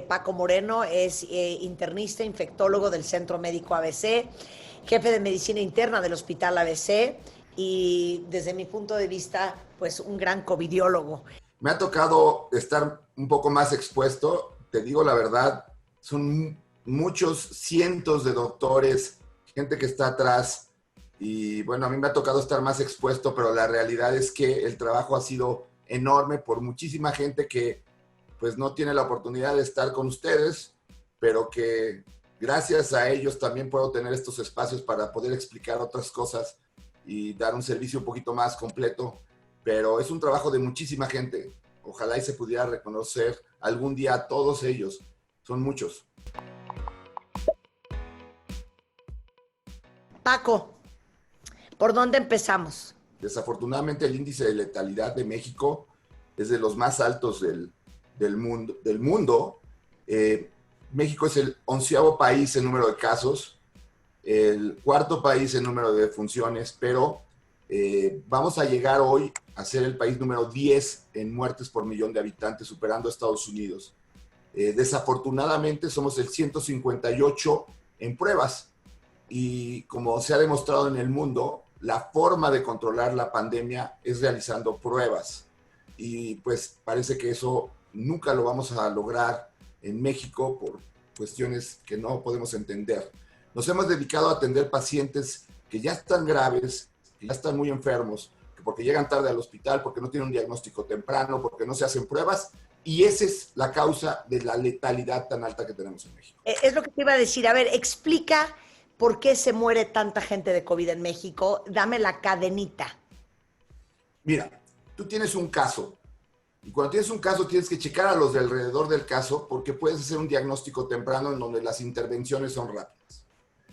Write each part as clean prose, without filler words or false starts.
Paco Moreno es internista, infectólogo del Centro Médico ABC, jefe de medicina interna del Hospital ABC y desde mi punto de vista, pues un gran covidiólogo. Me ha tocado estar un poco más expuesto, te digo la verdad, son muchos cientos de doctores, gente que está atrás y bueno, a mí me ha tocado estar más expuesto, pero la realidad es que el trabajo ha sido enorme por muchísima gente que pues no tiene la oportunidad de estar con ustedes, pero que gracias a ellos también puedo tener estos espacios para poder explicar otras cosas y dar un servicio un poquito más completo, pero es un trabajo de muchísima gente. Ojalá y se pudiera reconocer algún día a todos ellos. Son muchos. Paco, ¿por dónde empezamos? Desafortunadamente el índice de letalidad de México es de los más altos del mundo. México es el 11º país en número de casos, el 4º país en número de defunciones, pero vamos a llegar hoy a ser el país número 10 en muertes por millón de habitantes, superando a Estados Unidos. Desafortunadamente somos el 158 en pruebas y como se ha demostrado en el mundo, la forma de controlar la pandemia es realizando pruebas y pues parece que eso nunca lo vamos a lograr en México por cuestiones que no podemos entender. Nos hemos dedicado a atender pacientes que ya están graves, que ya están muy enfermos, porque llegan tarde al hospital, porque no tienen un diagnóstico temprano, porque no se hacen pruebas, y esa es la causa de la letalidad tan alta que tenemos en México. Es lo que te iba a decir. A ver, explica por qué se muere tanta gente de COVID en México. Dame la cadenita. Mira, tú tienes un caso, y cuando tienes un caso tienes que checar a los de alrededor del caso, porque puedes hacer un diagnóstico temprano en donde las intervenciones son rápidas.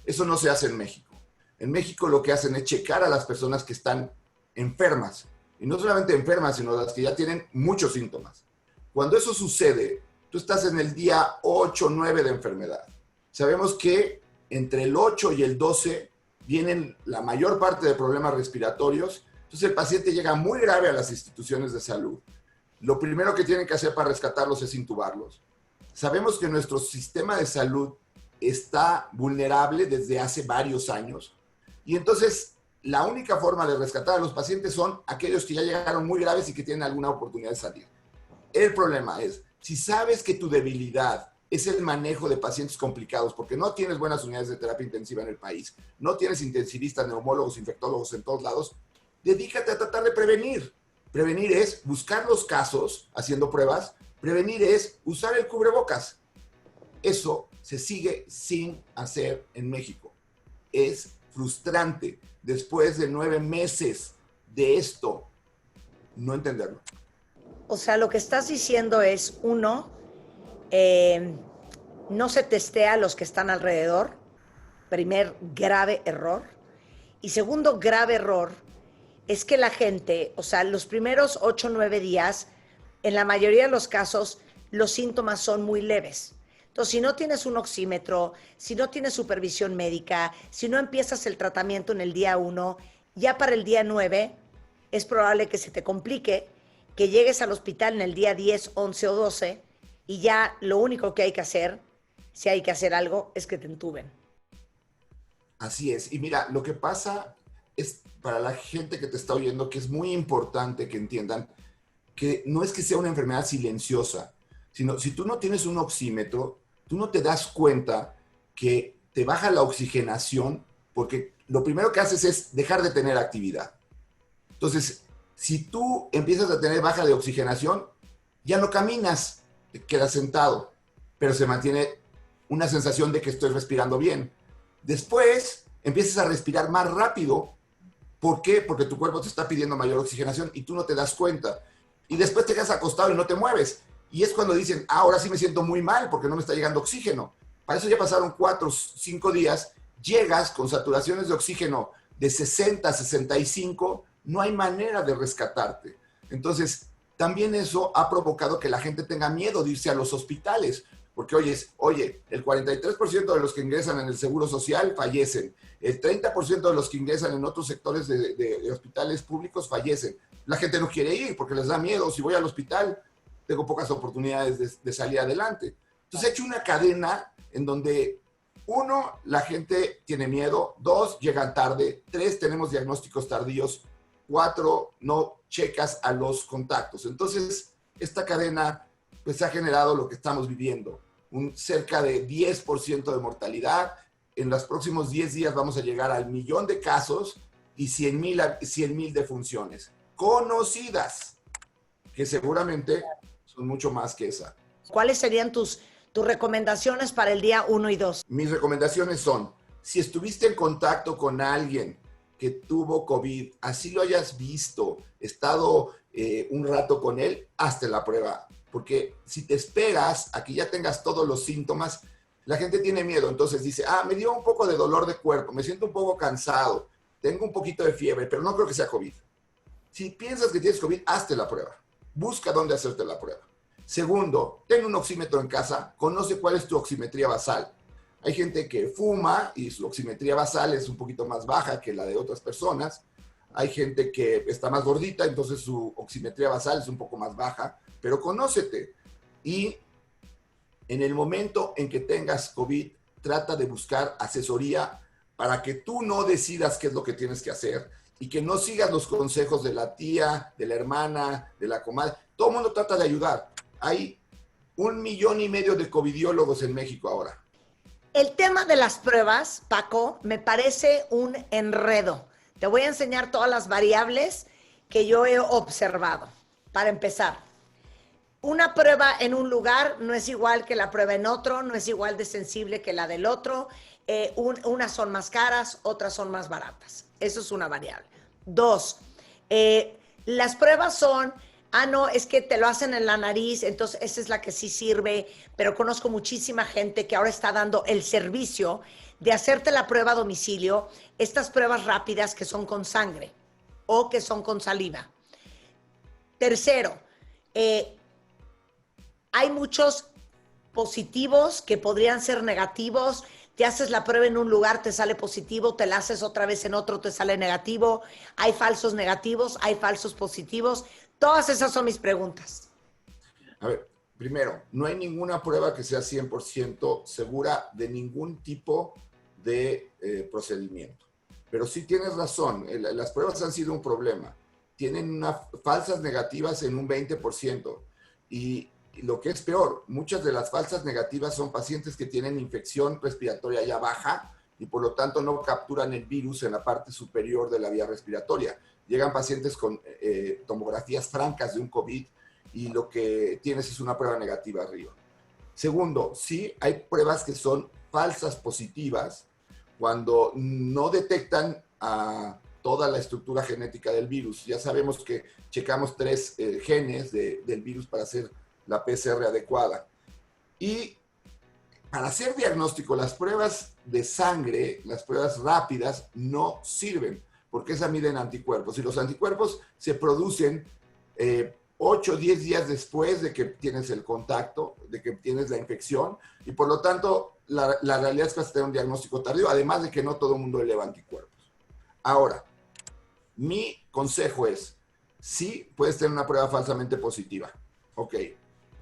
Eso no se hace en México. En México lo que hacen es checar a las personas que están enfermas, y no solamente enfermas, sino las que ya tienen muchos síntomas. Cuando eso sucede, tú estás en el día 8 o 9 de enfermedad. Sabemos que entre el 8 y el 12 vienen la mayor parte de problemas respiratorios, entonces el paciente llega muy grave a las instituciones de salud. Lo primero que tienen que hacer para rescatarlos es intubarlos. Sabemos que nuestro sistema de salud está vulnerable desde hace varios años y entonces la única forma de rescatar a los pacientes son aquellos que ya llegaron muy graves y que tienen alguna oportunidad de salir. El problema es, si sabes que tu debilidad es el manejo de pacientes complicados, porque no tienes buenas unidades de terapia intensiva en el país, no tienes intensivistas, neumólogos, infectólogos en todos lados, dedícate a tratar de prevenir. Prevenir es buscar los casos haciendo pruebas, prevenir es usar el cubrebocas. Eso se sigue sin hacer en México. Es frustrante después de 9 meses de esto, no entenderlo. O sea, lo que estás diciendo es, uno, no se testea a los que están alrededor, primer grave error. Y segundo grave error es que la gente, o sea, los primeros 8 o 9 días, en la mayoría de los casos, los síntomas son muy leves. Entonces, si no tienes un oxímetro, si no tienes supervisión médica, si no empiezas el tratamiento en el día 1, ya para el día 9 es probable que se te complique, que llegues al hospital en el día 10, 11 o 12 y ya lo único que hay que hacer, si hay que hacer algo, es que te entuben. Así es. Y mira, lo que pasa es para la gente que te está oyendo que es muy importante que entiendan que no es que sea una enfermedad silenciosa, sino si tú no tienes un oxímetro, tú no te das cuenta que te baja la oxigenación porque lo primero que haces es dejar de tener actividad. Entonces, si tú empiezas a tener baja de oxigenación, ya no caminas, te quedas sentado, pero se mantiene una sensación de que estoy respirando bien. Después empiezas a respirar más rápido. ¿Por qué? Porque tu cuerpo te está pidiendo mayor oxigenación y tú no te das cuenta. Y después te quedas acostado y no te mueves. Y es cuando dicen, ahora sí me siento muy mal porque no me está llegando oxígeno. Para eso ya pasaron 4 o 5 días. Llegas con saturaciones de oxígeno de 60 a 65, no hay manera de rescatarte. Entonces, también eso ha provocado que la gente tenga miedo de irse a los hospitales. Porque oye, el 43% de los que ingresan en el Seguro Social fallecen. El 30% de los que ingresan en otros sectores de hospitales públicos fallecen. La gente no quiere ir porque les da miedo. Si voy al hospital, tengo pocas oportunidades de salir adelante. Entonces ha hecho una cadena en donde, uno, la gente tiene miedo, dos, llegan tarde, tres, tenemos diagnósticos tardíos, cuatro, no checas a los contactos. Entonces, esta cadena pues ha generado lo que estamos viviendo, un cerca de 10% de mortalidad. En los próximos 10 días vamos a llegar al 1,000,000 de casos y 100,000 defunciones conocidas, que seguramente son mucho más que esa. ¿Cuáles serían tus recomendaciones para el día 1 y 2? Mis recomendaciones son, si estuviste en contacto con alguien que tuvo COVID, así lo hayas visto, estado un rato con él, hazte la prueba. Porque si te esperas a que ya tengas todos los síntomas, la gente tiene miedo. Entonces dice, me dio un poco de dolor de cuerpo, me siento un poco cansado, tengo un poquito de fiebre, pero no creo que sea COVID. Si piensas que tienes COVID, hazte la prueba. Busca dónde hacerte la prueba. Segundo, ten un oxímetro en casa, conoce cuál es tu oximetría basal. Hay gente que fuma y su oximetría basal es un poquito más baja que la de otras personas. Hay gente que está más gordita, entonces su oximetría basal es un poco más baja, pero conócete. Y en el momento en que tengas COVID, trata de buscar asesoría para que tú no decidas qué es lo que tienes que hacer y que no sigas los consejos de la tía, de la hermana, de la comadre. Todo el mundo trata de ayudar. Hay 1,5 millones de covidiólogos en México ahora. El tema de las pruebas, Paco, me parece un enredo. Te voy a enseñar todas las variables que yo he observado. Para empezar, una prueba en un lugar no es igual que la prueba en otro, no es igual de sensible que la del otro. Unas son más caras, otras son más baratas. Eso es una variable. Dos, las pruebas son, no, es que te lo hacen en la nariz, entonces esa es la que sí sirve, pero conozco muchísima gente que ahora está dando el servicio de hacerte la prueba a domicilio, estas pruebas rápidas que son con sangre o que son con saliva. Tercero, hay muchos positivos que podrían ser negativos. Te haces la prueba en un lugar, te sale positivo, te la haces otra vez en otro, te sale negativo. Hay falsos negativos, hay falsos positivos. Todas esas son mis preguntas. A ver, primero, no hay ninguna prueba que sea 100% segura de ningún tipo de procedimiento. Pero sí tienes razón, las pruebas han sido un problema. Tienen falsas negativas en un 20%. Y lo que es peor, muchas de las falsas negativas son pacientes que tienen infección respiratoria ya baja y por lo tanto no capturan el virus en la parte superior de la vía respiratoria. Llegan pacientes con tomografías francas de un COVID y lo que tienes es una prueba negativa arriba. Segundo, sí hay pruebas que son falsas positivas cuando no detectan a toda la estructura genética del virus. Ya sabemos que checamos 3 genes del virus para hacer la PCR adecuada. Y para hacer diagnóstico, las pruebas de sangre, las pruebas rápidas, no sirven, porque esas miden anticuerpos. Y los anticuerpos se producen 8 o 10 días después de que tienes el contacto, de que tienes la infección, y por lo tanto, la realidad es que vas a tener un diagnóstico tardío, además de que no todo el mundo eleva anticuerpos. Ahora, mi consejo es, sí puedes tener una prueba falsamente positiva. Ok.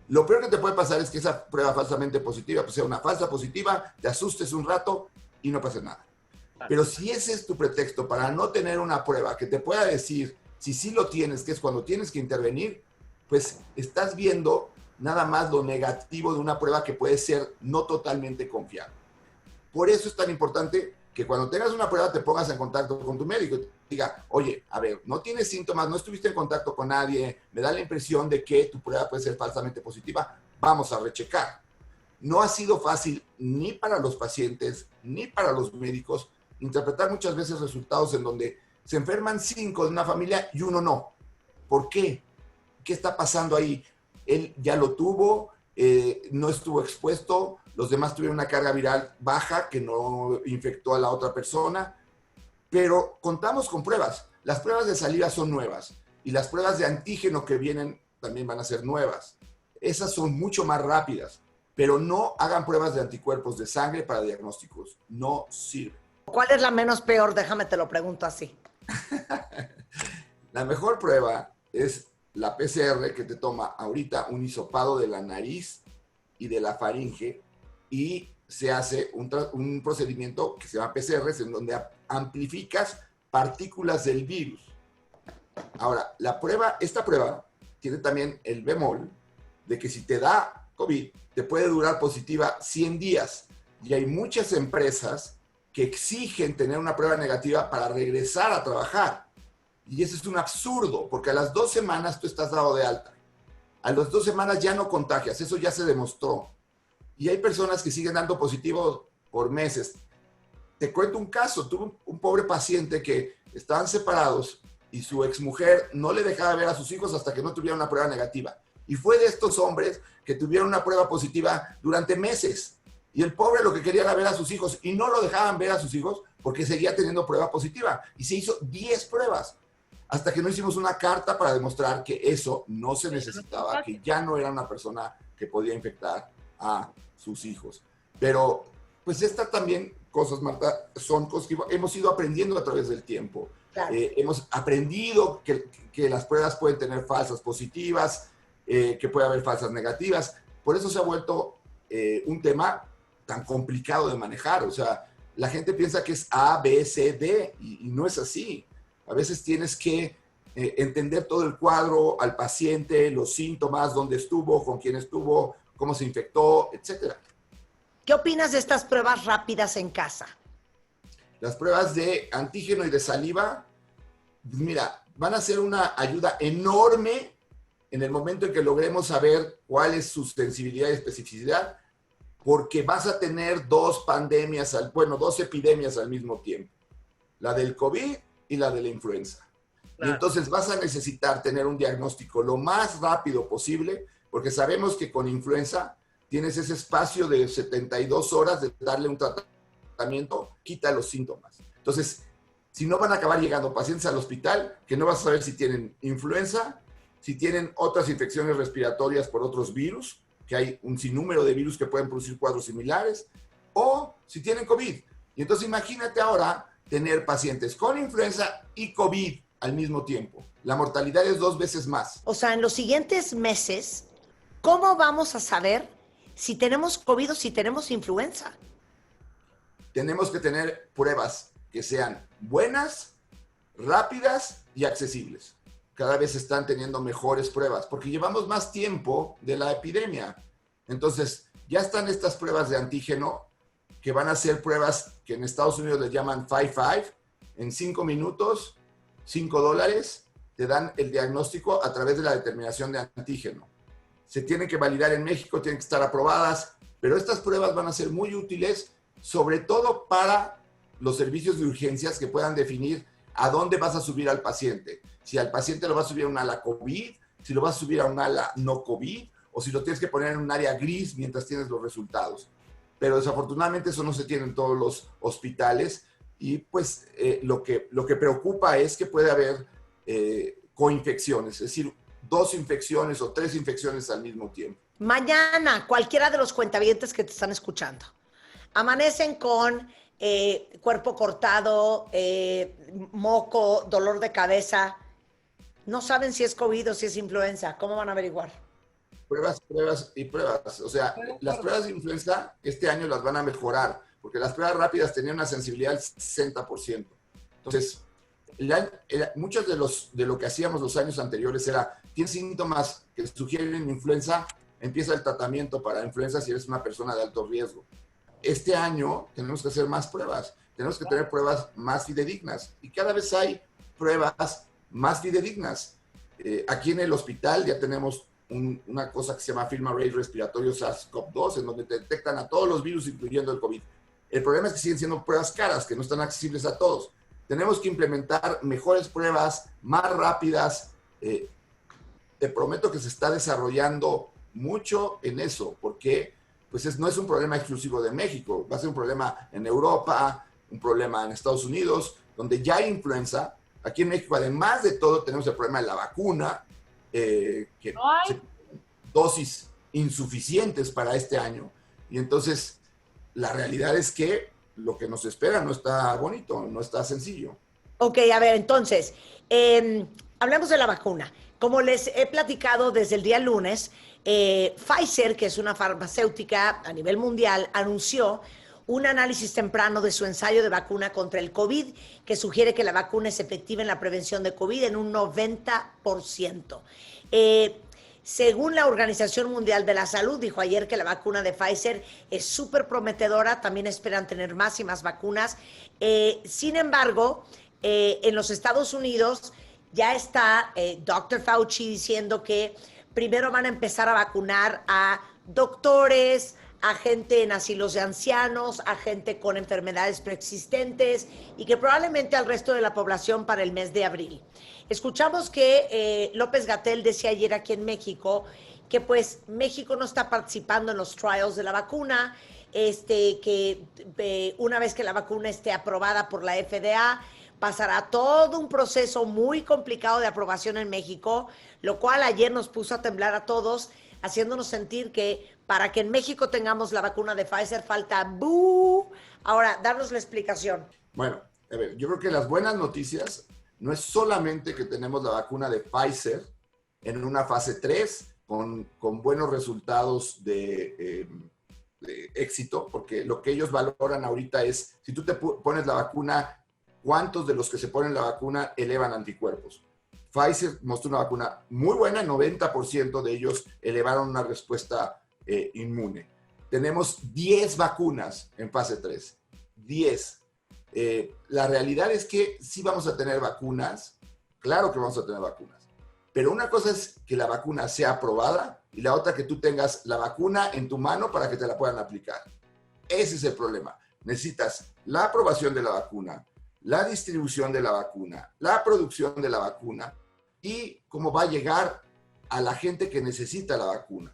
Lo peor que te puede pasar es que esa prueba falsamente positiva pues sea una falsa positiva, te asustes un rato y no pase nada. Pero si ese es tu pretexto para no tener una prueba que te pueda decir si sí lo tienes, que es cuando tienes que intervenir, pues estás viendo nada más lo negativo de una prueba que puede ser no totalmente confiable. Por eso es tan importante que cuando tengas una prueba te pongas en contacto con tu médico y te diga, oye, a ver, no tienes síntomas, no estuviste en contacto con nadie, me da la impresión de que tu prueba puede ser falsamente positiva, vamos a rechecar. No ha sido fácil ni para los pacientes ni para los médicos interpretar muchas veces resultados en donde se enferman 5 de una familia y uno no. ¿Por qué? ¿Qué está pasando ahí? Él ya lo tuvo, no estuvo expuesto, los demás tuvieron una carga viral baja que no infectó a la otra persona, pero contamos con pruebas. Las pruebas de saliva son nuevas y las pruebas de antígeno que vienen también van a ser nuevas. Esas son mucho más rápidas, pero no hagan pruebas de anticuerpos de sangre para diagnósticos. No sirve. ¿Cuál es la menos peor? Déjame te lo pregunto así. La mejor prueba es la PCR que te toma ahorita un hisopado de la nariz y de la faringe y se hace un procedimiento que se llama PCRs, en donde amplificas partículas del virus. Ahora, esta prueba tiene también el bemol de que si te da COVID, te puede durar positiva 100 días. Y hay muchas empresas que exigen tener una prueba negativa para regresar a trabajar. Y eso es un absurdo, porque a las 2 semanas tú estás dado de alta. A las 2 semanas ya no contagias, eso ya se demostró. Y hay personas que siguen dando positivo por meses. Te cuento un caso, tuve un pobre paciente que estaban separados y su exmujer no le dejaba ver a sus hijos hasta que no tuviera una prueba negativa. Y fue de estos hombres que tuvieron una prueba positiva durante meses. Y el pobre lo que quería era ver a sus hijos y no lo dejaban ver a sus hijos porque seguía teniendo prueba positiva. Y se hizo 10 pruebas hasta que no hicimos una carta para demostrar que eso no se necesitaba, que ya no era una persona que podía infectar a sus hijos. Pero pues estas también cosas, Marta, son cosas que hemos ido aprendiendo a través del tiempo. Claro. Hemos aprendido que las pruebas pueden tener falsas positivas, que puede haber falsas negativas. Por eso se ha vuelto un tema tan complicado de manejar. O sea, la gente piensa que es A, B, C, D, y no es así. A veces tienes que entender todo el cuadro al paciente, los síntomas, dónde estuvo, con quién estuvo, cómo se infectó, etc. ¿Qué opinas de estas pruebas rápidas en casa? Las pruebas de antígeno y de saliva, mira, van a ser una ayuda enorme en el momento en que logremos saber cuál es su sensibilidad y especificidad, porque vas a tener dos epidemias al mismo tiempo, la del COVID y la de la influenza. Claro. Y entonces vas a necesitar tener un diagnóstico lo más rápido posible, porque sabemos que con influenza tienes ese espacio de 72 horas de darle un tratamiento, quita los síntomas. Entonces, si no van a acabar llegando pacientes al hospital, que no vas a saber si tienen influenza, si tienen otras infecciones respiratorias por otros virus, que hay un sinnúmero de virus que pueden producir cuadros similares, o si tienen COVID. Y entonces imagínate ahora tener pacientes con influenza y COVID al mismo tiempo. La mortalidad es 2 veces más. O sea, en los siguientes meses, ¿cómo vamos a saber si tenemos COVID o si tenemos influenza? Tenemos que tener pruebas que sean buenas, rápidas y accesibles. Cada vez están teniendo mejores pruebas porque llevamos más tiempo de la epidemia. Entonces, ya están estas pruebas de antígeno que van a ser pruebas que en Estados Unidos les llaman 5-5. En 5 minutos, $5, te dan el diagnóstico a través de la determinación de antígeno. Se tienen que validar en México, tienen que estar aprobadas, pero estas pruebas van a ser muy útiles, sobre todo para los servicios de urgencias que puedan definir a dónde vas a subir al paciente. Si al paciente lo vas a subir a un ala COVID, si lo vas a subir a un ala no COVID, o si lo tienes que poner en un área gris mientras tienes los resultados. Pero desafortunadamente eso no se tiene en todos los hospitales y pues lo que preocupa es que puede haber coinfecciones, es decir, 2 infecciones o 3 infecciones al mismo tiempo. Mañana, cualquiera de los cuentavientes que te están escuchando, amanecen con cuerpo cortado, moco, dolor de cabeza, no saben si es COVID o si es influenza, ¿cómo van a averiguar? Pruebas y pruebas. O sea, las pruebas de influenza este año las van a mejorar, porque las pruebas rápidas tenían una sensibilidad del 60%. Entonces, muchos de lo que hacíamos los años anteriores era, tienes síntomas que sugieren influenza, empieza el tratamiento para influenza si eres una persona de alto riesgo. Este año tenemos que hacer más pruebas, tenemos que tener pruebas más fidedignas y cada vez hay pruebas más fidedignas. Aquí en el hospital ya tenemos una cosa que se llama Film Array Respiratorio SARS-CoV-2, en donde te detectan a todos los virus, incluyendo el COVID. El problema es que siguen siendo pruebas caras, que no están accesibles a todos. Tenemos que implementar mejores pruebas, más rápidas. Te prometo que se está desarrollando mucho en eso, porque pues no es un problema exclusivo de México, va a ser un problema en Europa, un problema en Estados Unidos, donde ya hay influenza. Aquí en México, además de todo, tenemos el problema de la vacuna, que dosis insuficientes para este año. Y entonces, la realidad es que lo que nos espera no está bonito, no está sencillo. Ok, a ver, entonces, hablemos de la vacuna. Como les he platicado desde el día lunes, Pfizer, que es una farmacéutica a nivel mundial, anunció un análisis temprano de su ensayo de vacuna contra el COVID que sugiere que la vacuna es efectiva en la prevención de COVID en un 90%. Según la Organización Mundial de la Salud, dijo ayer que la vacuna de Pfizer es súper prometedora, también esperan tener más y más vacunas. Sin embargo, en los Estados Unidos ya está Dr. Fauci diciendo que primero van a empezar a vacunar a doctores, a gente en asilos de ancianos, a gente con enfermedades preexistentes y que probablemente al resto de la población para el mes de abril. Escuchamos que López-Gatell decía ayer aquí en México que pues México no está participando en los trials de la vacuna, que una vez que la vacuna esté aprobada por la FDA, pasará todo un proceso muy complicado de aprobación en México, lo cual ayer nos puso a temblar a todos, haciéndonos sentir que para que en México tengamos la vacuna de Pfizer falta ¡bú! Ahora, darnos la explicación. Bueno, a ver, yo creo que las buenas noticias no es solamente que tenemos la vacuna de Pfizer en una fase 3 con buenos resultados de éxito, porque lo que ellos valoran ahorita es, si tú te pones la vacuna, ¿cuántos de los que se ponen la vacuna elevan anticuerpos? Pfizer mostró una vacuna muy buena, 90% de ellos elevaron una respuesta inmune. Tenemos 10 vacunas en fase 3, 10. La realidad es que sí vamos a tener vacunas, claro que vamos a tener vacunas, pero una cosa es que la vacuna sea aprobada y la otra que tú tengas la vacuna en tu mano para que te la puedan aplicar. Ese es el problema. Necesitas la aprobación de la vacuna, la distribución de la vacuna, la producción de la vacuna y cómo va a llegar a la gente que necesita la vacuna.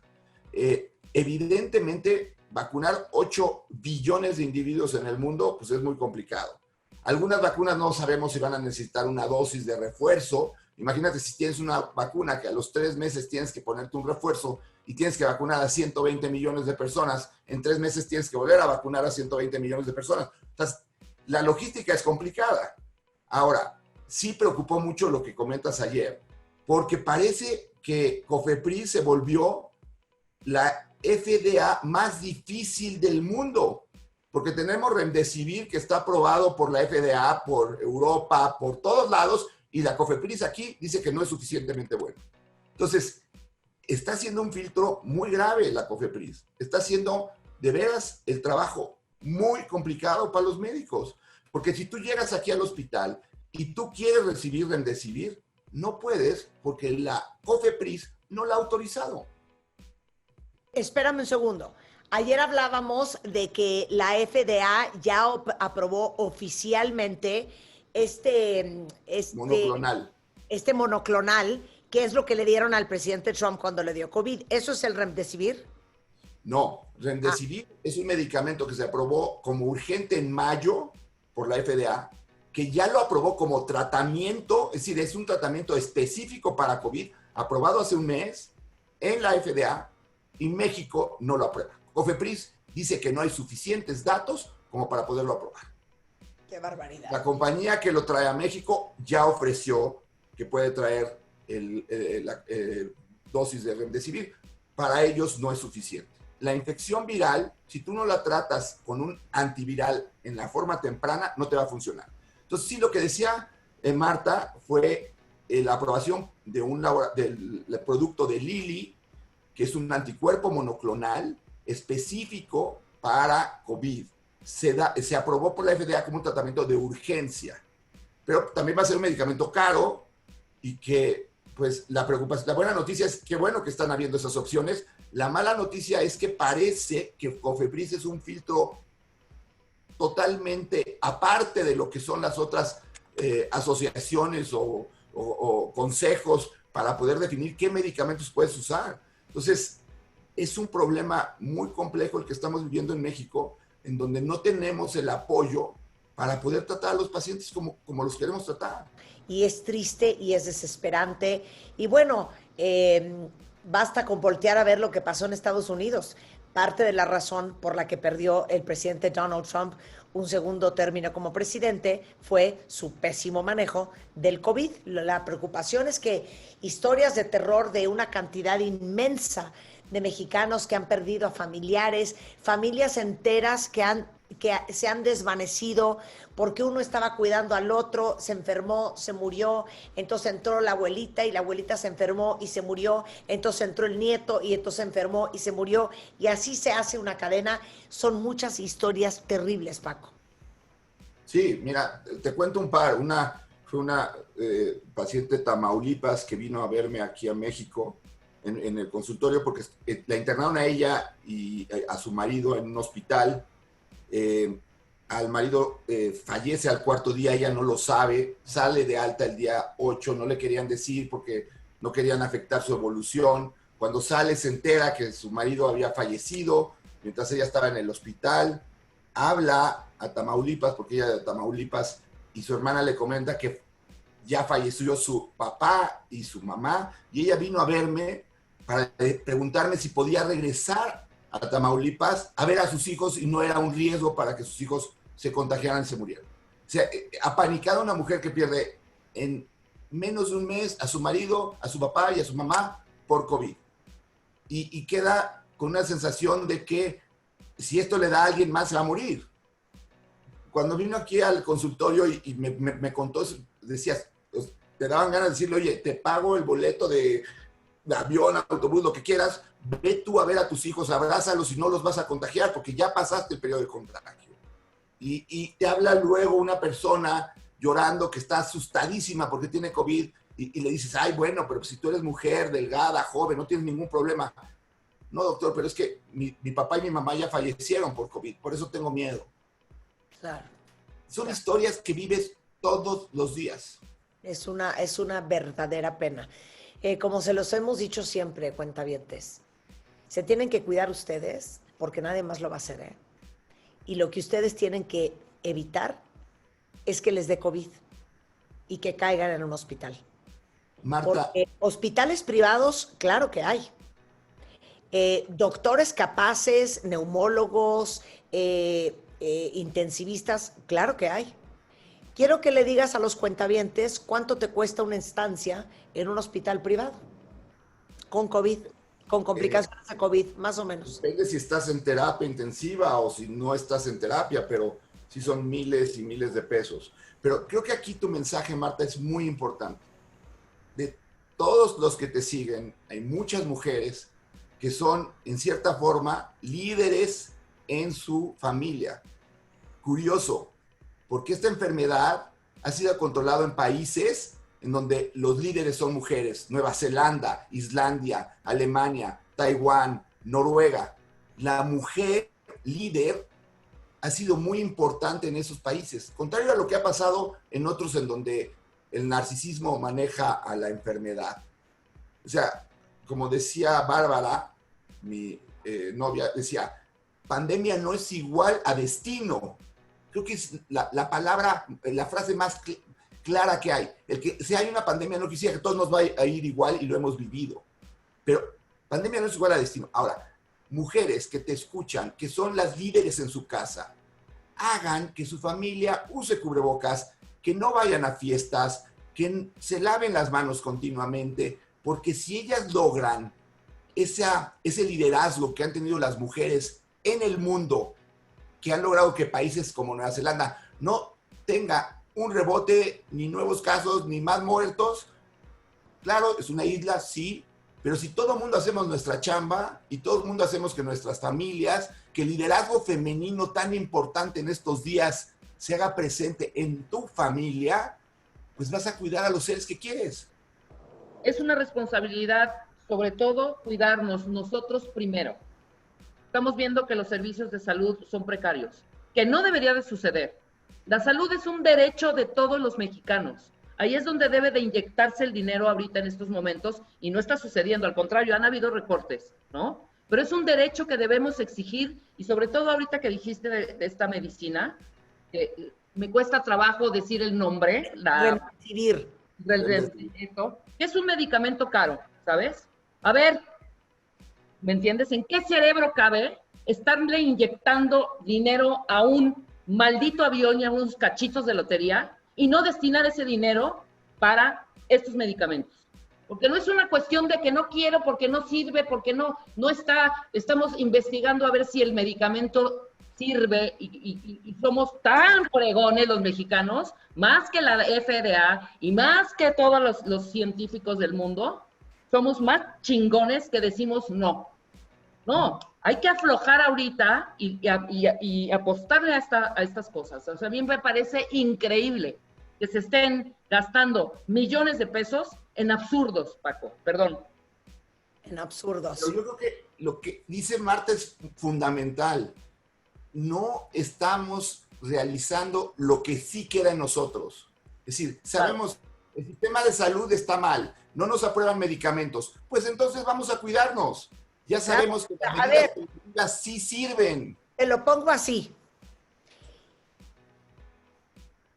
Evidentemente, vacunar 8 billones de individuos en el mundo, pues es muy complicado. Algunas vacunas no sabemos si van a necesitar una dosis de refuerzo. Imagínate si tienes una vacuna que a los 3 meses tienes que ponerte un refuerzo y tienes que vacunar a 120 millones de personas, en 3 meses tienes que volver a vacunar a 120 millones de personas. Entonces, la logística es complicada. Ahora, sí preocupó mucho lo que comentas ayer, porque parece que COFEPRIS se volvió la FDA más difícil del mundo, porque tenemos Remdesivir que está aprobado por la FDA, por Europa, por todos lados, y la COFEPRIS aquí dice que no es suficientemente bueno. Entonces, está haciendo un filtro muy grave la COFEPRIS. Está haciendo de veras el trabajo muy complicado para los médicos, porque si tú llegas aquí al hospital y tú quieres recibir Remdesivir, no puedes porque la COFEPRIS no la ha autorizado. Espérame un segundo. Ayer hablábamos de que la FDA ya aprobó oficialmente Monoclonal. este monoclonal, que es lo que le dieron al presidente Trump cuando le dio COVID. ¿Eso es el Remdesivir? No, Remdesivir es un medicamento que se aprobó como urgente en mayo por la FDA, que ya lo aprobó como tratamiento, es decir, es un tratamiento específico para COVID, aprobado hace un mes en la FDA, y México no lo aprueba. COFEPRIS dice que no hay suficientes datos como para poderlo aprobar. ¡Qué barbaridad! La compañía que lo trae a México ya ofreció que puede traer la dosis de Remdesivir. Para ellos no es suficiente. La infección viral, si tú no la tratas con un antiviral en la forma temprana, no te va a funcionar. Entonces, sí, lo que decía Marta fue la aprobación del producto de Lilly, que es un anticuerpo monoclonal específico para COVID. Se aprobó por la FDA como un tratamiento de urgencia, pero también va a ser un medicamento caro y que, pues, la buena noticia es que bueno que están habiendo esas opciones. La mala noticia es que parece que COFEPRIS es un filtro totalmente aparte de lo que son las otras asociaciones o consejos para poder definir qué medicamentos puedes usar. Entonces, es un problema muy complejo el que estamos viviendo en México, en donde no tenemos el apoyo para poder tratar a los pacientes como los queremos tratar. Y es triste y es desesperante. Y bueno, basta con voltear a ver lo que pasó en Estados Unidos. Parte de la razón por la que perdió el presidente Donald Trump un segundo término como presidente fue su pésimo manejo del COVID. La preocupación es que historias de terror de una cantidad inmensa de mexicanos que han perdido a familiares, familias enteras que se han desvanecido porque uno estaba cuidando al otro, se enfermó, se murió, entonces entró la abuelita y la abuelita se enfermó y se murió, entonces entró el nieto y entonces se enfermó y se murió, y así se hace una cadena. Son muchas historias terribles, Paco. Sí, mira, te cuento un par. Fue una paciente de Tamaulipas que vino a verme aquí a México en el consultorio porque la internaron a ella y a su marido en un hospital. Al marido fallece al cuarto día, ella no lo sabe, sale de alta el día 8, no le querían decir porque no querían afectar su evolución. Cuando sale se entera que su marido había fallecido mientras ella estaba en el hospital, habla a Tamaulipas, porque ella es de Tamaulipas, y su hermana le comenta que ya falleció su papá y su mamá, y ella vino a verme para preguntarme si podía regresar a Tamaulipas a ver a sus hijos y no era un riesgo para que sus hijos se contagiaran y se murieran. O sea, apanicada una mujer que pierde en menos de un mes a su marido, a su papá y a su mamá por COVID. Y queda con una sensación de que si esto le da a alguien más se va a morir. Cuando vino aquí al consultorio y me contó, decías, te daban ganas de decirle, oye, te pago el boleto de avión, autobús, lo que quieras, ve tú a ver a tus hijos, abrázalos y no los vas a contagiar porque ya pasaste el periodo de contagio. Y te habla luego una persona llorando que está asustadísima porque tiene COVID y le dices, ay, bueno, pero si tú eres mujer, delgada, joven, no tienes ningún problema. No, doctor, pero es que mi papá y mi mamá ya fallecieron por COVID, por eso tengo miedo. Claro. Son historias que vives todos los días. Es una verdadera pena. Como se los hemos dicho siempre, cuentavientes, se tienen que cuidar ustedes porque nadie más lo va a hacer, ¿eh? Y lo que ustedes tienen que evitar es que les dé COVID y que caigan en un hospital. Marta. Porque hospitales privados, claro que hay. Doctores capaces, neumólogos, intensivistas, claro que hay. Quiero que le digas a los cuentavientes cuánto te cuesta una estancia en un hospital privado con COVID, con complicaciones de COVID, más o menos. Depende si estás en terapia intensiva o si no estás en terapia, pero sí son miles y miles de pesos. Pero creo que aquí tu mensaje, Marta, es muy importante. De todos los que te siguen, hay muchas mujeres que son, en cierta forma, líderes en su familia. Curioso, porque esta enfermedad ha sido controlada en países en donde los líderes son mujeres. Nueva Zelanda, Islandia, Alemania, Taiwán, Noruega. La mujer líder ha sido muy importante en esos países, contrario a lo que ha pasado en otros en donde el narcisismo maneja a la enfermedad. O sea, como decía Bárbara, mi novia, decía, pandemia no es igual a destino. Creo que es la palabra, la frase más clara que hay. El que si hay una pandemia no quisiera que todos nos vaya a ir igual y lo hemos vivido. Pero pandemia no es igual a destino. Ahora, mujeres que te escuchan, que son las líderes en su casa, hagan que su familia use cubrebocas, que no vayan a fiestas, que se laven las manos continuamente, porque si ellas logran ese liderazgo que han tenido las mujeres en el mundo, que han logrado que países como Nueva Zelanda no tenga un rebote, ni nuevos casos, ni más muertos. Claro, es una isla, sí, pero si todo el mundo hacemos nuestra chamba y todo el mundo hacemos que nuestras familias, que el liderazgo femenino tan importante en estos días se haga presente en tu familia, pues vas a cuidar a los seres que quieres. Es una responsabilidad, sobre todo, cuidarnos nosotros primero. Estamos viendo que los servicios de salud son precarios, que no debería de suceder. La salud es un derecho de todos los mexicanos. Ahí es donde debe de inyectarse el dinero ahorita en estos momentos y no está sucediendo, al contrario, han habido recortes, ¿no? Pero es un derecho que debemos exigir y sobre todo ahorita que dijiste de esta medicina, que me cuesta trabajo decir el nombre, Remdesivir. Que es un medicamento caro, ¿sabes? A ver, ¿me entiendes? ¿En qué cerebro cabe estarle inyectando dinero a un maldito avión y a unos cachitos de lotería y no destinar ese dinero para estos medicamentos? Porque no es una cuestión de que no quiero, porque no sirve, porque no está, estamos investigando a ver si el medicamento sirve y somos tan fregones los mexicanos, más que la FDA y más que todos los científicos del mundo, somos más chingones que decimos no. No, hay que aflojar ahorita y apostarle a estas cosas. O sea, a mí me parece increíble que se estén gastando millones de pesos en absurdos, Paco, perdón. En absurdos. Pero yo creo que lo que dice Marta es fundamental. No estamos realizando lo que sí queda en nosotros. Es decir, sabemos, el sistema de salud está mal, no nos aprueban medicamentos, pues entonces vamos a cuidarnos. Ya sabemos que las medidas sí sirven. Te lo pongo así.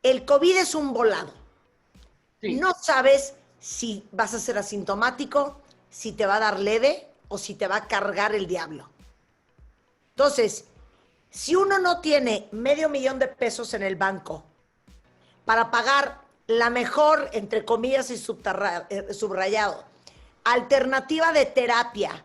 El COVID es un volado. Sí. No sabes si vas a ser asintomático, si te va a dar leve o si te va a cargar el diablo. Entonces, si uno no tiene $500,000 de pesos en el banco para pagar la mejor, entre comillas y subrayado, alternativa de terapia,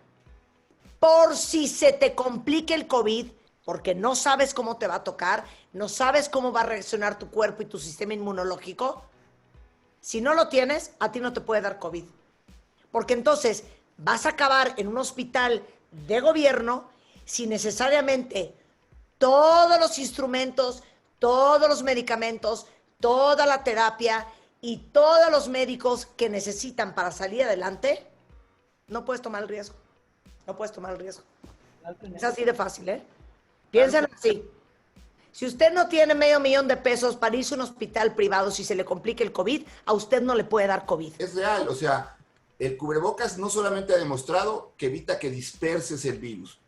por si se te complique el COVID, porque no sabes cómo te va a tocar, no sabes cómo va a reaccionar tu cuerpo y tu sistema inmunológico, si no lo tienes, a ti no te puede dar COVID. Porque entonces vas a acabar en un hospital de gobierno si necesariamente todos los instrumentos, todos los medicamentos, toda la terapia y todos los médicos que necesitan para salir adelante, no puedes tomar el riesgo. No puedes tomar el riesgo. Es así de fácil, ¿eh? Piénsenlo así. Si usted no tiene $500,000 de pesos para irse a un hospital privado si se le complica el COVID, a usted no le puede dar COVID. Es real, o sea, el cubrebocas no solamente ha demostrado que evita que disperses el virus.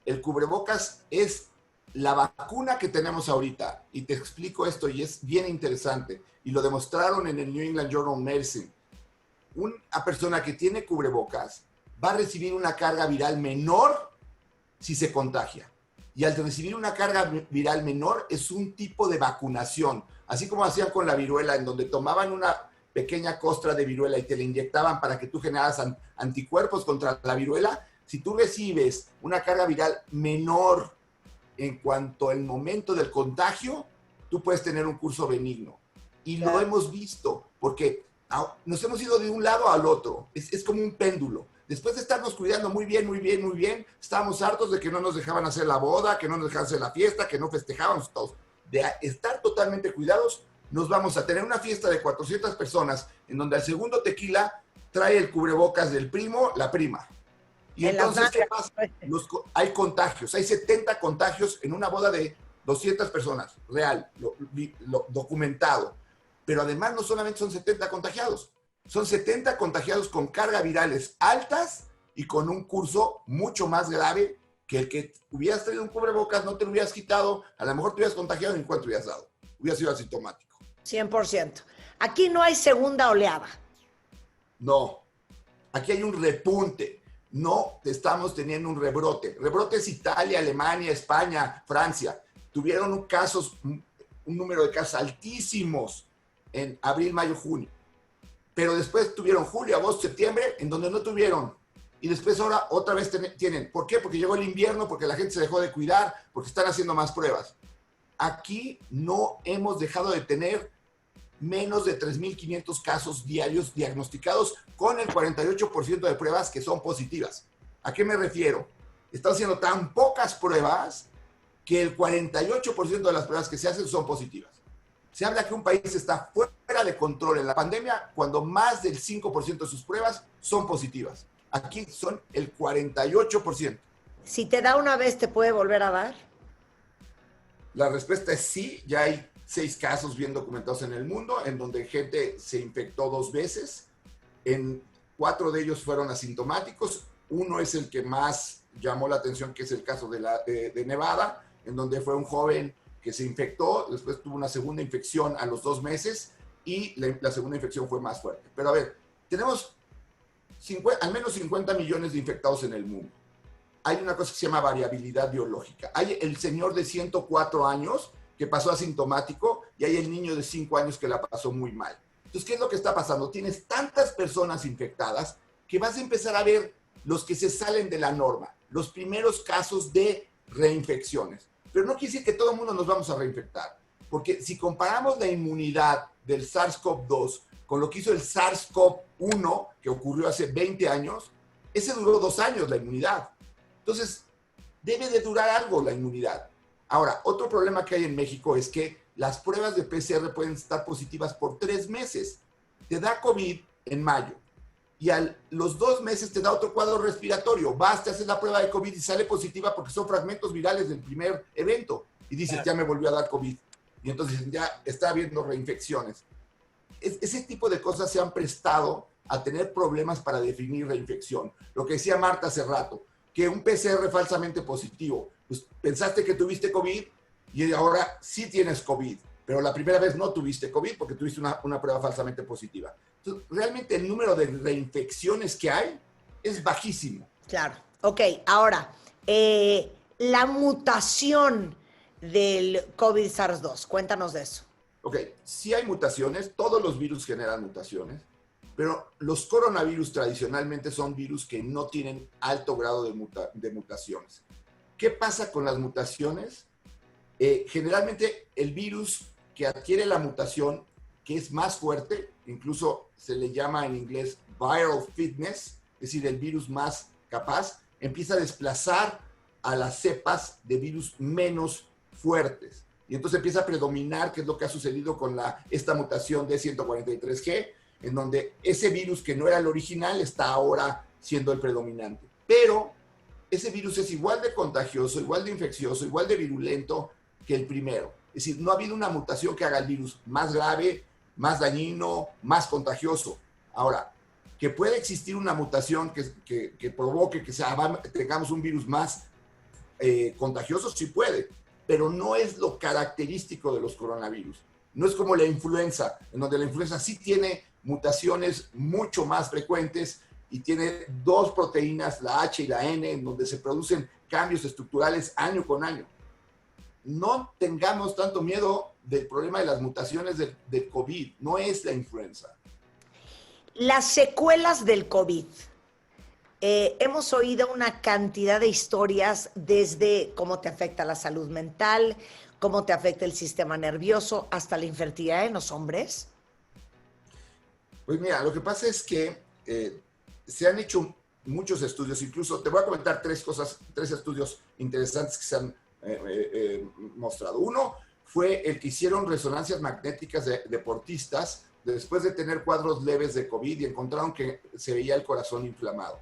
El cubrebocas es la vacuna que tenemos ahorita. Y te explico esto y es bien interesante. Y lo demostraron en el New England Journal of Medicine. Una persona que tiene cubrebocas va a recibir una carga viral menor si se contagia. Y al recibir una carga viral menor es un tipo de vacunación. Así como hacían con la viruela, en donde tomaban una pequeña costra de viruela y te la inyectaban para que tú generaras anticuerpos contra la viruela. Si tú recibes una carga viral menor en cuanto al momento del contagio, tú puedes tener un curso benigno. Y lo hemos visto, porque nos hemos ido de un lado al otro. Es como un péndulo. Después de estarnos cuidando muy bien, estábamos hartos de que no nos dejaban hacer la boda, que no nos dejaban hacer la fiesta, que no festejábamos todos. De estar totalmente cuidados, nos vamos a tener una fiesta de 400 personas en donde al segundo tequila trae el cubrebocas del primo, la prima. Y entonces, ¿qué pasa? Hay contagios, hay 70 contagios en una boda de 200 personas, real, lo documentado. Pero además no solamente son 70 contagiados, son 70 contagiados con cargas virales altas y con un curso mucho más grave que el que hubieras traído un cubrebocas, no te lo hubieras quitado, a lo mejor te hubieras contagiado y en cuánto hubieras dado. Hubieras sido asintomático. 100%. Aquí no hay segunda oleada. No. Aquí hay un repunte. No estamos teniendo un rebrote. Rebrote es Italia, Alemania, España, Francia. Tuvieron un número de casos altísimos en abril, mayo, junio. Pero después tuvieron julio, agosto, septiembre, en donde no tuvieron. Y después ahora otra vez tienen. ¿Por qué? Porque llegó el invierno, porque la gente se dejó de cuidar, porque están haciendo más pruebas. Aquí no hemos dejado de tener menos de 3,500 casos diarios diagnosticados con el 48% de pruebas que son positivas. ¿A qué me refiero? Están haciendo tan pocas pruebas que el 48% de las pruebas que se hacen son positivas. Se habla que un país está fuera de control en la pandemia cuando más del 5% de sus pruebas son positivas. Aquí son el 48%. Si te da una vez, ¿te puede volver a dar? La respuesta es sí. Ya hay 6 casos bien documentados en el mundo en donde gente se infectó 2 veces. 4 de ellos fueron asintomáticos. Uno es el que más llamó la atención, que es el caso de Nevada, en donde fue un joven que se infectó, después tuvo una segunda infección a los 2 meses y la segunda infección fue más fuerte. Pero a ver, tenemos al menos 50 millones de infectados en el mundo. Hay una cosa que se llama variabilidad biológica. Hay el señor de 104 años que pasó asintomático y hay el niño de 5 años que la pasó muy mal. Entonces, ¿qué es lo que está pasando? Tienes tantas personas infectadas que vas a empezar a ver los que se salen de la norma, los primeros casos de reinfecciones. Pero no quiere decir que todo el mundo nos vamos a reinfectar, porque si comparamos la inmunidad del SARS-CoV-2 con lo que hizo el SARS-CoV-1, que ocurrió hace 20 años, ese duró 2 años la inmunidad. Entonces, debe de durar algo la inmunidad. Ahora, otro problema que hay en México es que las pruebas de PCR pueden estar positivas por 3 meses. Te da COVID en mayo y a los 2 meses te da otro cuadro respiratorio. Vas, te haces la prueba de COVID y sale positiva porque son fragmentos virales del primer evento. Y dices, ya me volvió a dar COVID. Y entonces ya está habiendo reinfecciones. Ese tipo de cosas se han prestado a tener problemas para definir reinfección. Lo que decía Marta hace rato, que un PCR falsamente positivo, pues pensaste que tuviste COVID y ahora sí tienes COVID, pero la primera vez no tuviste COVID porque tuviste una prueba falsamente positiva. Entonces, realmente el número de reinfecciones que hay es bajísimo. Claro. Ok, ahora, la mutación del COVID SARS-2, cuéntanos de eso. Ok, sí hay mutaciones, todos los virus generan mutaciones, pero los coronavirus tradicionalmente son virus que no tienen alto grado de mutaciones. ¿Qué pasa con las mutaciones? Generalmente el virus que adquiere la mutación, que es más fuerte, incluso se le llama en inglés viral fitness, es decir, el virus más capaz, empieza a desplazar a las cepas de virus menos fuertes. Y entonces empieza a predominar, que es lo que ha sucedido con esta mutación de 143G, en donde ese virus que no era el original está ahora siendo el predominante. Pero ese virus es igual de contagioso, igual de infeccioso, igual de virulento que el primero. Es decir, no ha habido una mutación que haga el virus más grave, más dañino, más contagioso. Ahora, que puede existir una mutación que provoque que tengamos un virus más contagioso, sí puede, pero no es lo característico de los coronavirus. No es como la influenza, en donde la influenza sí tiene mutaciones mucho más frecuentes y tiene 2 proteínas, la H y la N, en donde se producen cambios estructurales año con año. No tengamos tanto miedo del problema de las mutaciones del COVID, no es la influenza. Las secuelas del COVID. Hemos oído una cantidad de historias desde cómo te afecta la salud mental, cómo te afecta el sistema nervioso, hasta la infertilidad en los hombres. Pues mira, lo que pasa es que se han hecho muchos estudios, incluso te voy a comentar 3 estudios interesantes que se han mostrado. Uno fue el que hicieron resonancias magnéticas de deportistas después de tener cuadros leves de COVID y encontraron que se veía el corazón inflamado.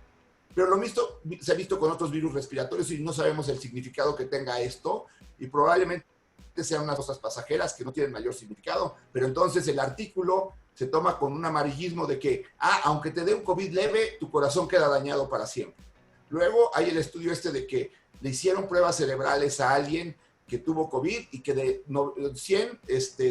Pero lo mismo se ha visto con otros virus respiratorios y no sabemos el significado que tenga esto y probablemente sean unas cosas pasajeras que no tienen mayor significado, pero entonces el artículo se toma con un amarillismo de que, aunque te dé un COVID leve, tu corazón queda dañado para siempre. Luego hay el estudio de que le hicieron pruebas cerebrales a alguien que tuvo COVID y que de 100,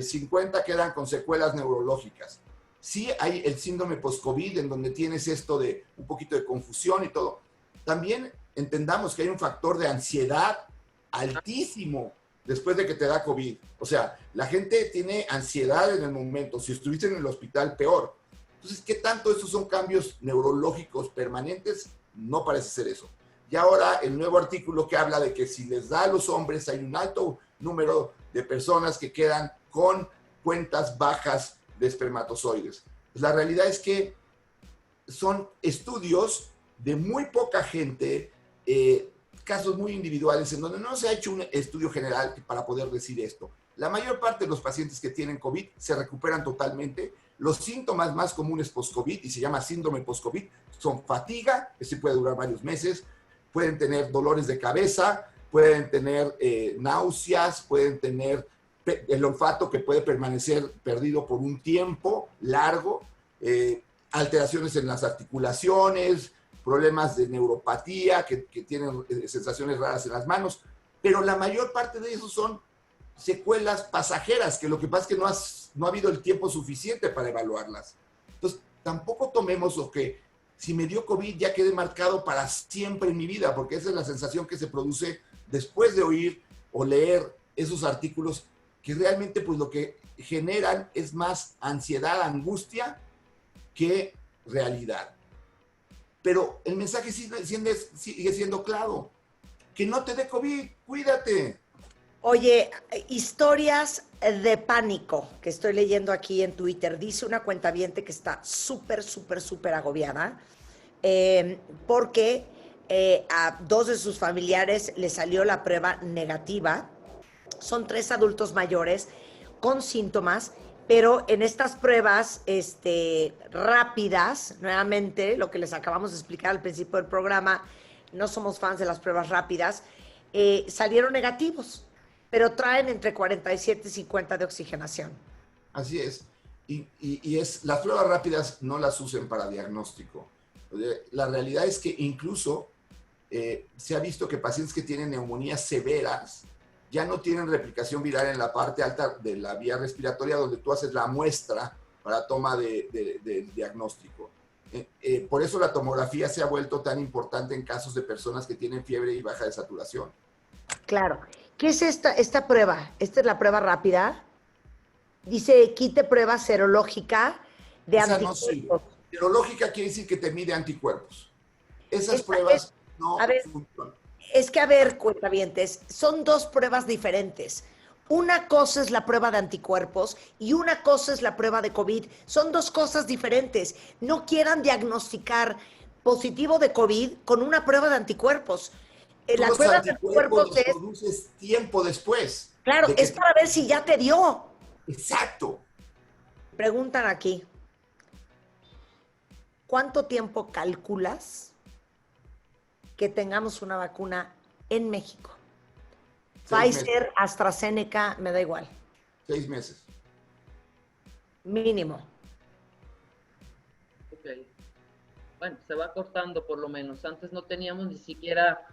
50 quedan con secuelas neurológicas. Sí hay el síndrome post-COVID en donde tienes esto de un poquito de confusión y todo. También entendamos que hay un factor de ansiedad altísimo después de que te da COVID. O sea, la gente tiene ansiedad en el momento. Si estuviste en el hospital, peor. Entonces, ¿qué tanto estos son cambios neurológicos permanentes? No parece ser eso. Y ahora el nuevo artículo que habla de que si les da a los hombres hay un alto número de personas que quedan con cuentas bajas de espermatozoides. Pues la realidad es que son estudios de muy poca gente, casos muy individuales, en donde no se ha hecho un estudio general para poder decir esto. La mayor parte de los pacientes que tienen COVID se recuperan totalmente. Los síntomas más comunes post-COVID, y se llama síndrome post-COVID, son fatiga, que sí puede durar varios meses, pueden tener dolores de cabeza, pueden tener náuseas, pueden tener el olfato que puede permanecer perdido por un tiempo largo, alteraciones en las articulaciones, problemas de neuropatía, que tienen sensaciones raras en las manos, pero la mayor parte de esos son secuelas pasajeras, que lo que pasa es que no ha habido el tiempo suficiente para evaluarlas. Entonces, tampoco tomemos lo que si me dio COVID ya quedé marcado para siempre en mi vida, porque esa es la sensación que se produce después de oír o leer esos artículos que realmente pues lo que generan es más ansiedad, angustia que realidad. Pero el mensaje sigue siendo claro, que no te dé COVID, cuídate. Oye, historias de pánico que estoy leyendo aquí en Twitter. Dice una cuentaviente que está súper, súper, súper agobiada porque a 2 de sus familiares le salió la prueba negativa. Son 3 adultos mayores con síntomas, pero en estas pruebas rápidas, nuevamente, lo que les acabamos de explicar al principio del programa, no somos fans de las pruebas rápidas, salieron negativos, pero traen entre 47 y 50 de oxigenación. Así es. Las pruebas rápidas no las usen para diagnóstico. La realidad es que incluso se ha visto que pacientes que tienen neumonías severas ya no tienen replicación viral en la parte alta de la vía respiratoria donde tú haces la muestra para toma de diagnóstico. Por eso la tomografía se ha vuelto tan importante en casos de personas que tienen fiebre y baja de saturación. Claro. ¿Qué es esta prueba? Esta es la prueba rápida. Dice, quite prueba serológica de anticuerpos. Serológica quiere decir que te mide anticuerpos. Esas pruebas no funcionan. Es que, a ver, cuentavientes, son 2 pruebas diferentes. Una cosa es la prueba de anticuerpos y una cosa es la prueba de COVID. Son 2 cosas diferentes. No quieran diagnosticar positivo de COVID con una prueba de anticuerpos. La los prueba anticuerpos los produces tiempo después. Claro, es para ver si ya te dio. Exacto. Preguntan aquí, ¿cuánto tiempo calculas que tengamos una vacuna en México? 6 Pfizer, meses. AstraZeneca, me da igual. 6 meses. Mínimo. Ok. Bueno, se va cortando por lo menos. Antes no teníamos ni siquiera,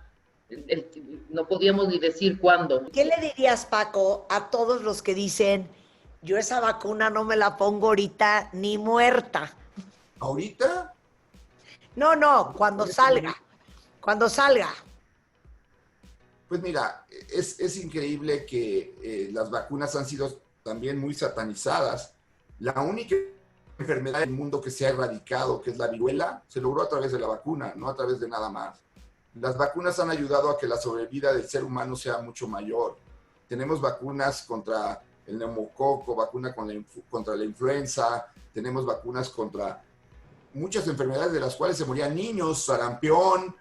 no podíamos ni decir cuándo. ¿Qué le dirías, Paco, a todos los que dicen, yo esa vacuna no me la pongo ahorita ni muerta? ¿Ahorita? No, cuando salga. Cuando salga. Pues mira, es increíble que las vacunas han sido también muy satanizadas. La única enfermedad del mundo que se ha erradicado, que es la viruela, se logró a través de la vacuna, no a través de nada más. Las vacunas han ayudado a que la sobrevida del ser humano sea mucho mayor. Tenemos vacunas contra el neumococo, vacuna contra la influenza, tenemos vacunas contra muchas enfermedades de las cuales se morían niños, sarampión,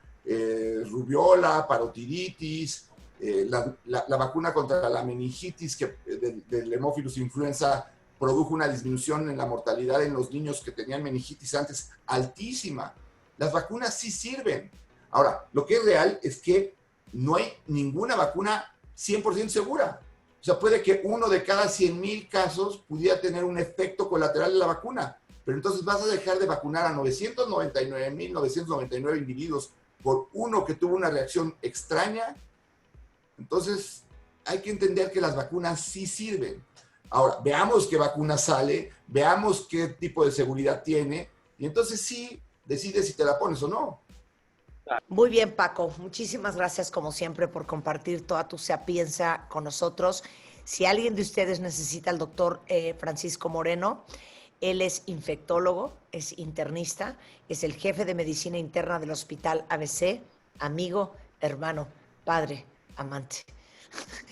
rubiola, parotiditis, la vacuna contra la meningitis del Haemophilus influenza produjo una disminución en la mortalidad en los niños que tenían meningitis antes altísima. Las vacunas sí sirven. Ahora, lo que es real es que no hay ninguna vacuna 100% segura. O sea, puede que 1 de cada 100,000 casos pudiera tener un efecto colateral de la vacuna, pero entonces vas a dejar de vacunar a 999,999 individuos por uno que tuvo una reacción extraña. Entonces, hay que entender que las vacunas sí sirven. Ahora, veamos qué vacuna sale, veamos qué tipo de seguridad tiene, y entonces sí decides si te la pones o no. Muy bien, Paco. Muchísimas gracias, como siempre, por compartir toda tu sapiencia con nosotros. Si alguien de ustedes necesita al doctor Francisco Moreno, él es infectólogo, es internista, es el jefe de medicina interna del Hospital ABC, amigo, hermano, padre, amante.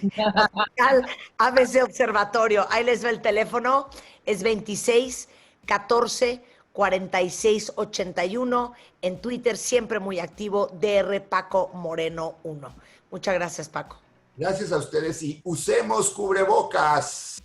Hospital ABC Observatorio. Ahí les va el teléfono. Es 26 14 46 81. En Twitter, siempre muy activo, DR Paco Moreno 1. Muchas gracias, Paco. Gracias a ustedes y usemos cubrebocas.